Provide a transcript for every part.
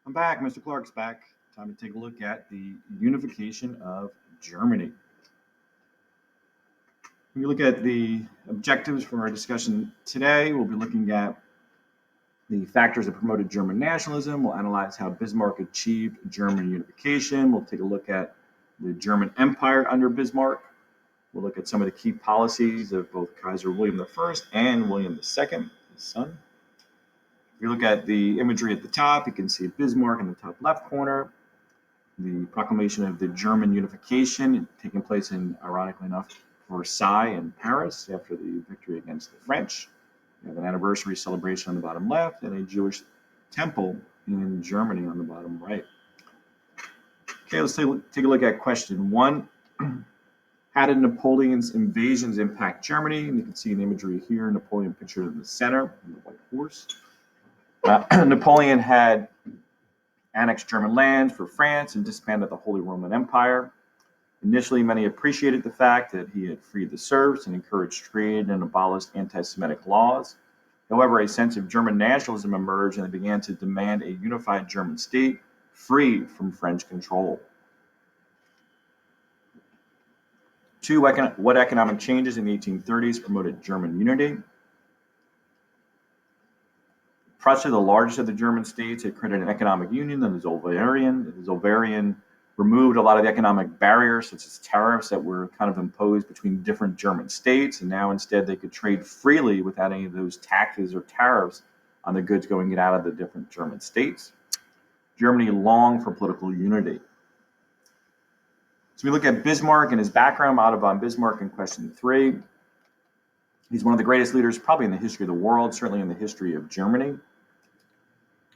I'm back. Mr. Clarke's back. Time to take a look at the unification of Germany. When you look at the objectives for our discussion today, we'll be looking at the factors that promoted German nationalism. We'll analyze how Bismarck achieved German unification. We'll take a look at the German Empire under Bismarck. We'll look at some of the key policies of both Kaiser William I and William II, his son. If you look at the imagery at the top, you can see Bismarck in the top left corner, the proclamation of the German unification taking place in, ironically enough, Versailles in Paris after the victory against the French. You have an anniversary celebration on the bottom left and a Jewish temple in Germany on the bottom right. Okay, let's take a look at question 1. How did Napoleon's invasions impact Germany? And you can see an imagery here, Napoleon pictured in the center on the white horse. Napoleon had annexed German lands for France and disbanded the Holy Roman Empire. Initially, many appreciated the fact that he had freed the serfs and encouraged trade and abolished anti-Semitic laws. However, a sense of German nationalism emerged and they began to demand a unified German state free from French control. 2. What economic changes in the 1830s promoted German unity? Prussia, the largest of the German states, had created an economic union, the Zollverein. The Zollverein removed a lot of the economic barriers, such as tariffs that were kind of imposed between different German states, and now instead they could trade freely without any of those taxes or tariffs on the goods going out of the different German states. Germany longed for political unity. So we look at Bismarck and his background, Otto von Bismarck, in question 3. He's one of the greatest leaders probably in the history of the world, certainly in the history of Germany.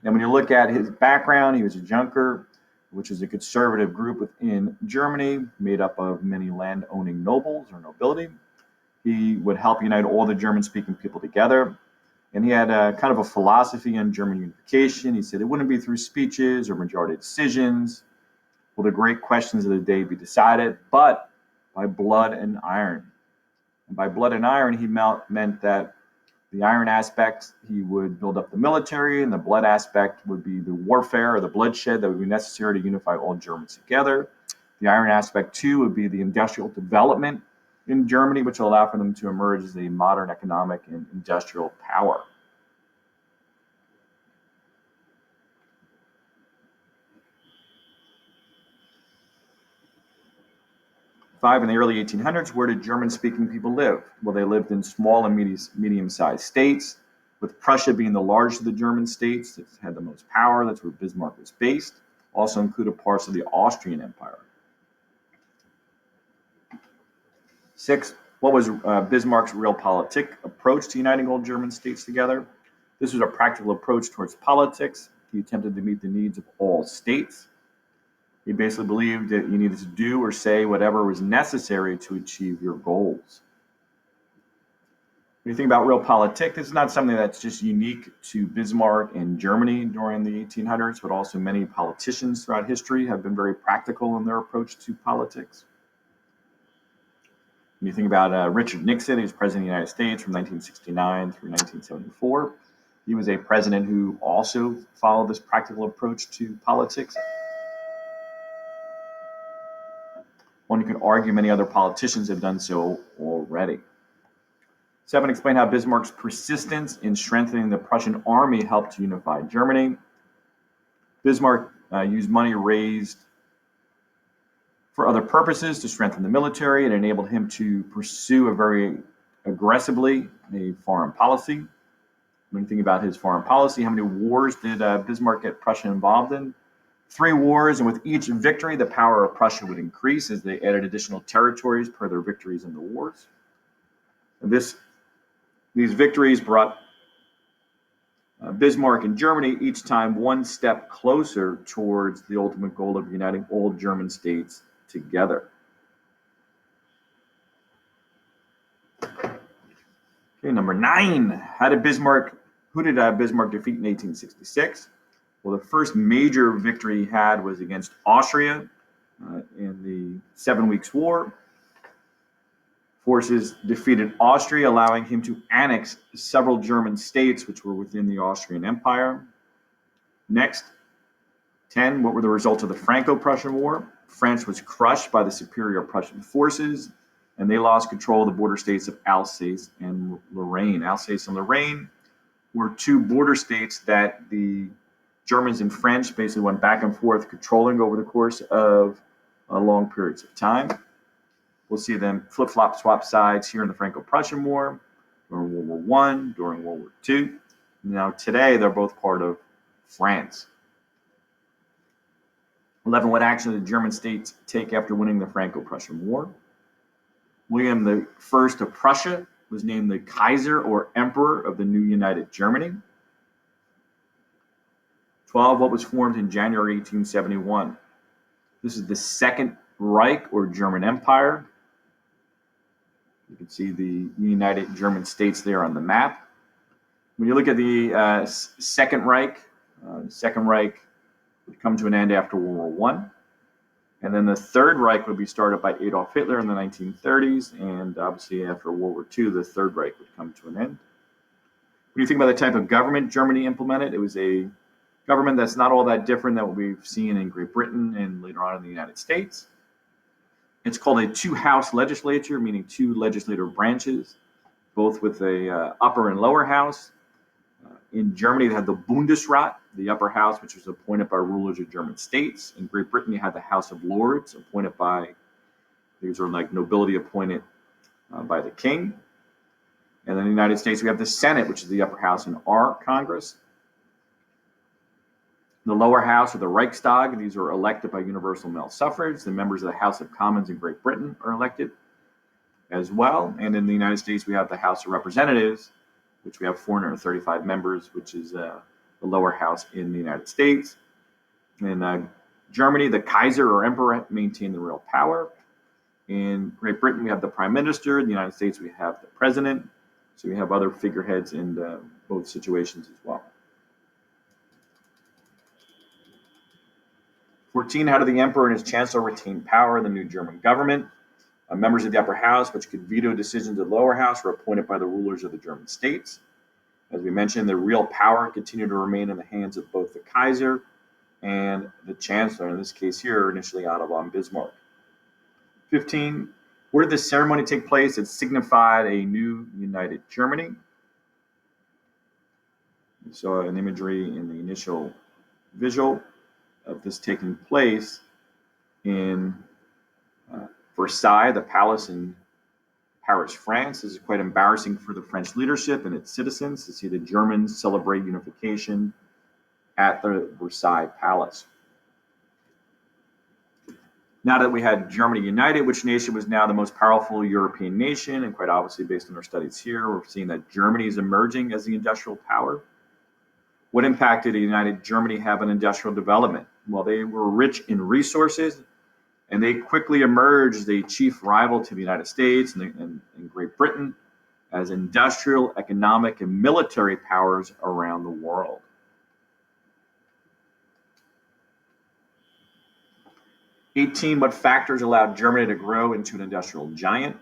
And when you look at his background, he was a Junker, which is a conservative group within Germany made up of many land-owning nobles or nobility. He would help unite all the German-speaking people together. And he had a kind of a philosophy on German unification. He said it wouldn't be through speeches or majority decisions will the great questions of the day be decided, but by blood and iron. And by blood and iron, he meant that the iron aspect, he would build up the military, and the blood aspect would be the warfare or the bloodshed that would be necessary to unify all Germans together. The iron aspect, too, would be the industrial development in Germany, which will allow for them to emerge as a modern economic and industrial power. In the early 1800s, where did German-speaking people live? Well, they lived in small and medium-sized states, with Prussia being the largest of the German states that had the most power. That's where Bismarck was based. Also included parts of the Austrian Empire. 6. What was Bismarck's realpolitik approach to uniting all German states together? This was a practical approach towards politics. He attempted to meet the needs of all states. He basically believed that you needed to do or say whatever was necessary to achieve your goals. When you think about realpolitik, this is not something that's just unique to Bismarck and Germany during the 1800s, but also many politicians throughout history have been very practical in their approach to politics. When you think about Richard Nixon, he was president of the United States from 1969 through 1974. He was a president who also followed this practical approach to politics. One could argue many other politicians have done so already. 7. Explain how Bismarck's persistence in strengthening the Prussian army helped to unify Germany. Bismarck used money raised for other purposes to strengthen the military. It enabled him to pursue a very aggressively a foreign policy. When you think about his foreign policy, how many wars did Bismarck get Prussia involved in? 3 wars, and with each victory, the power of Prussia would increase as they added additional territories per their victories in the wars. And these victories brought Bismarck and Germany each time one step closer towards the ultimate goal of uniting all German states together. Okay, number 9. Who did Bismarck defeat in 1866? Well, the first major victory he had was against Austria in the 7 Weeks' War. Forces defeated Austria, allowing him to annex several German states which were within the Austrian Empire. Next, 10, what were the results of the Franco-Prussian War? France was crushed by the superior Prussian forces, and they lost control of the border states of Alsace and Lorraine. Alsace and Lorraine were two border states that the Germans and French basically went back and forth controlling over the course of long periods of time. We'll see them flip-flop swap sides here in the Franco-Prussian War, during World War I, during World War II. Now today, they're both part of France. 11, what action did the German states take after winning the Franco-Prussian War? William I of Prussia was named the Kaiser or Emperor of the new united Germany. 12, what was formed in January 1871? This is the Second Reich or German Empire. You can see the United German States there on the map. When you look at the Second Reich would come to an end after World War I. And then the Third Reich would be started by Adolf Hitler in the 1930s. And obviously after World War II, the Third Reich would come to an end. When you think about the type of government Germany implemented, it was a government that's not all that different than what we've seen in Great Britain and later on in the United States. It's called a two-house legislature, meaning two legislative branches, both with a upper and lower house. In Germany, they had the Bundesrat, the upper house, which was appointed by rulers of German states. In Great Britain, you had the House of Lords, appointed by, these are like nobility appointed by the king. And in the United States, we have the Senate, which is the upper house in our Congress. The lower house, or the Reichstag, these are elected by universal male suffrage. The members of the House of Commons in Great Britain are elected as well. And in the United States, we have the House of Representatives, which we have 435 members, which is the lower house in the United States. In Germany, the Kaiser or Emperor maintained the real power. In Great Britain, we have the Prime Minister. In the United States, we have the President. So we have other figureheads in both situations as well. 14, how did the Emperor and his Chancellor retain power in the new German government? Members of the upper house, which could veto decisions of the lower house, were appointed by the rulers of the German states. As we mentioned, the real power continued to remain in the hands of both the Kaiser and the Chancellor, in this case here, initially Otto von Bismarck. 15, where did this ceremony take place? It signified a new united Germany. We saw an imagery in the initial visual of this taking place in Versailles, the palace in Paris, France. This is quite embarrassing for the French leadership and its citizens to see the Germans celebrate unification at the Versailles Palace. Now that we had Germany united, which nation was now the most powerful European nation? And quite obviously, based on our studies here, we're seeing that Germany is emerging as the industrial power. What impact did a united Germany have on industrial development? Well, they were rich in resources, and they quickly emerged as a chief rival to the United States and Great Britain as industrial, economic, and military powers around the world. '18, what factors allowed Germany to grow into an industrial giant?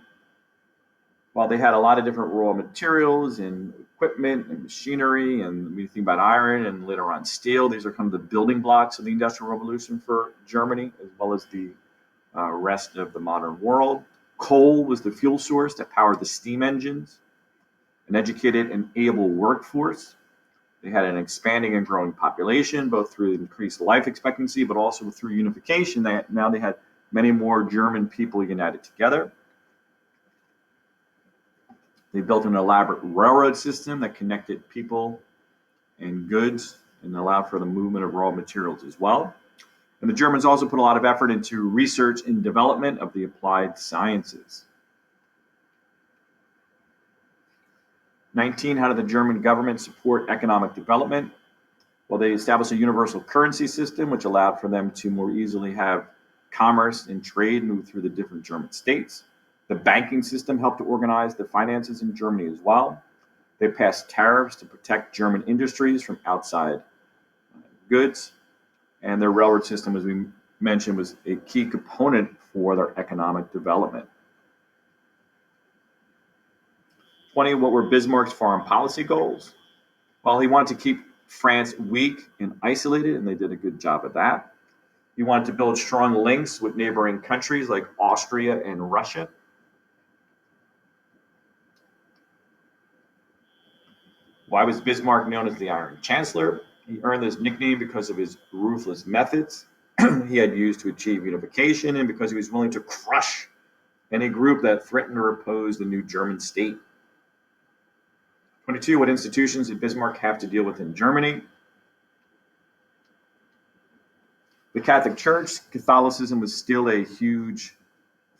Well, they had a lot of different raw materials and equipment and machinery, and when you think about iron and later on steel, these are kind of the building blocks of the Industrial Revolution for Germany, as well as the rest of the modern world. Coal was the fuel source that powered the steam engines. An educated and able workforce. They had an expanding and growing population, both through increased life expectancy, but also through unification. Now they had many more German people united together. They built an elaborate railroad system that connected people and goods and allowed for the movement of raw materials as well. And the Germans also put a lot of effort into research and development of the applied sciences. 19, how did the German government support economic development? Well, they established a universal currency system, which allowed for them to more easily have commerce and trade move through the different German states. The banking system helped to organize the finances in Germany as well. They passed tariffs to protect German industries from outside goods. And their railroad system, as we mentioned, was a key component for their economic development. 20, what were Bismarck's foreign policy goals? Well, he wanted to keep France weak and isolated, and they did a good job of that. He wanted to build strong links with neighboring countries like Austria and Russia. Why was Bismarck known as the Iron Chancellor? He earned this nickname because of his ruthless methods he had used to achieve unification, and because he was willing to crush any group that threatened or opposed the new German state. 22. What institutions did Bismarck have to deal with in Germany? The Catholic Church. Catholicism was still a huge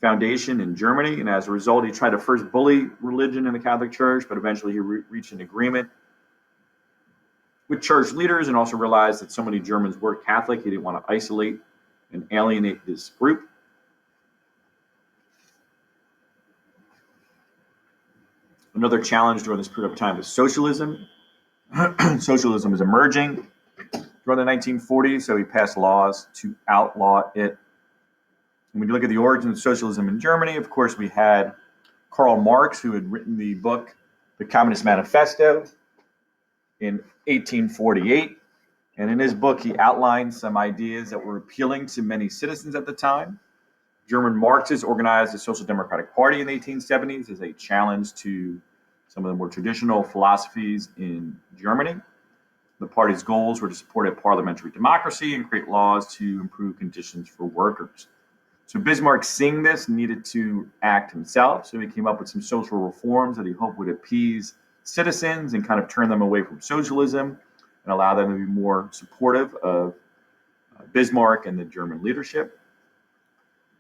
foundation in Germany, and as a result, he tried to first bully religion in the Catholic Church, but eventually he reached an agreement with church leaders and also realized that so many Germans were Catholic, he didn't want to isolate and alienate this group. Another challenge during this period of time was socialism. Socialism was emerging during the 1940s, so he passed laws to outlaw it. And when you look at the origins of socialism in Germany, of course, we had Karl Marx, who had written the book, The Communist Manifesto, in 1848. And in his book, he outlined some ideas that were appealing to many citizens at the time. German Marxists organized the Social Democratic Party in the 1870s as a challenge to some of the more traditional philosophies in Germany. The party's goals were to support a parliamentary democracy and create laws to improve conditions for workers. So Bismarck, seeing this, needed to act himself. So he came up with some social reforms that he hoped would appease citizens and kind of turn them away from socialism and allow them to be more supportive of Bismarck and the German leadership.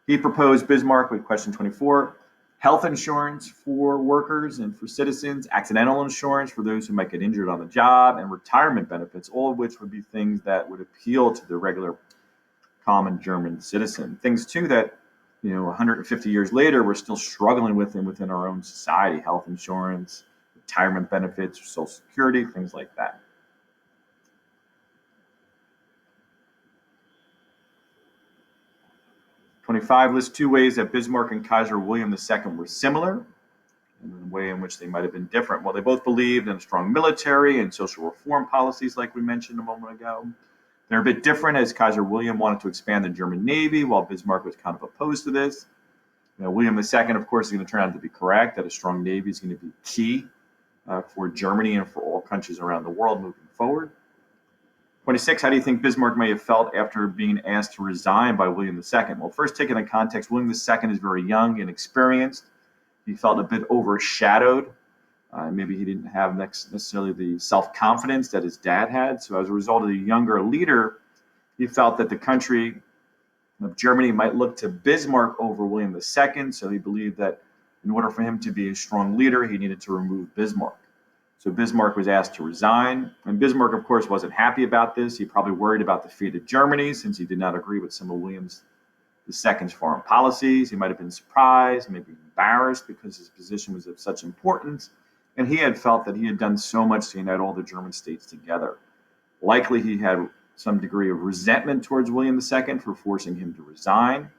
He proposed, Bismarck, with question 24, health insurance for workers and for citizens, accidental insurance for those who might get injured on the job, and retirement benefits, all of which would be things that would appeal to the regular common German citizen. Things, too, that 150 years later, we're still struggling with within our own society: health insurance, retirement benefits, Social Security, things like that. '25 lists 2 ways that Bismarck and Kaiser William II were similar, and the way in which they might have been different. Well, they both believed in a strong military and social reform policies, like we mentioned a moment ago. They're a bit different, as Kaiser William wanted to expand the German Navy, while Bismarck was kind of opposed to this. William II, of course, is going to turn out to be correct, that a strong Navy is going to be key for Germany and for all countries around the world moving forward. 26, how do you think Bismarck may have felt after being asked to resign by William II? Well, first, taking in context, William II is very young and experienced. He felt a bit overshadowed. Maybe he didn't have necessarily the self-confidence that his dad had. So as a result of the younger leader, he felt that the country of Germany might look to Bismarck over William II. So he believed that in order for him to be a strong leader, he needed to remove Bismarck. So Bismarck was asked to resign. And Bismarck, of course, wasn't happy about this. He probably worried about the fate of Germany, since he did not agree with some of William II's foreign policies. He might have been surprised, maybe embarrassed, because his position was of such importance. And he had felt that he had done so much to unite all the German states together. Likely he had some degree of resentment towards William II for forcing him to resign.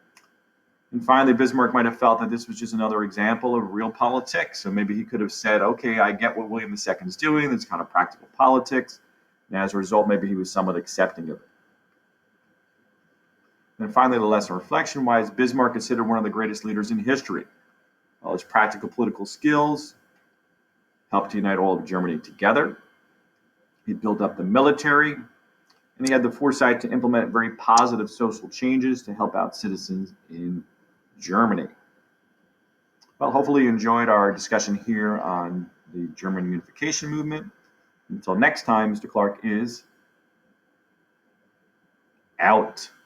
And finally, Bismarck might have felt that this was just another example of real politics. So maybe he could have said, okay, I get what William II is doing. It's kind of practical politics. And as a result, maybe he was somewhat accepting of it. And finally, the lesson reflection: why is Bismarck considered one of the greatest leaders in history? Well, his practical political skills helped to unite all of Germany together. He built up the military, and he had the foresight to implement very positive social changes to help out citizens in Germany. Well, hopefully you enjoyed our discussion here on the German unification movement. Until next time, Mr. Clarke is out.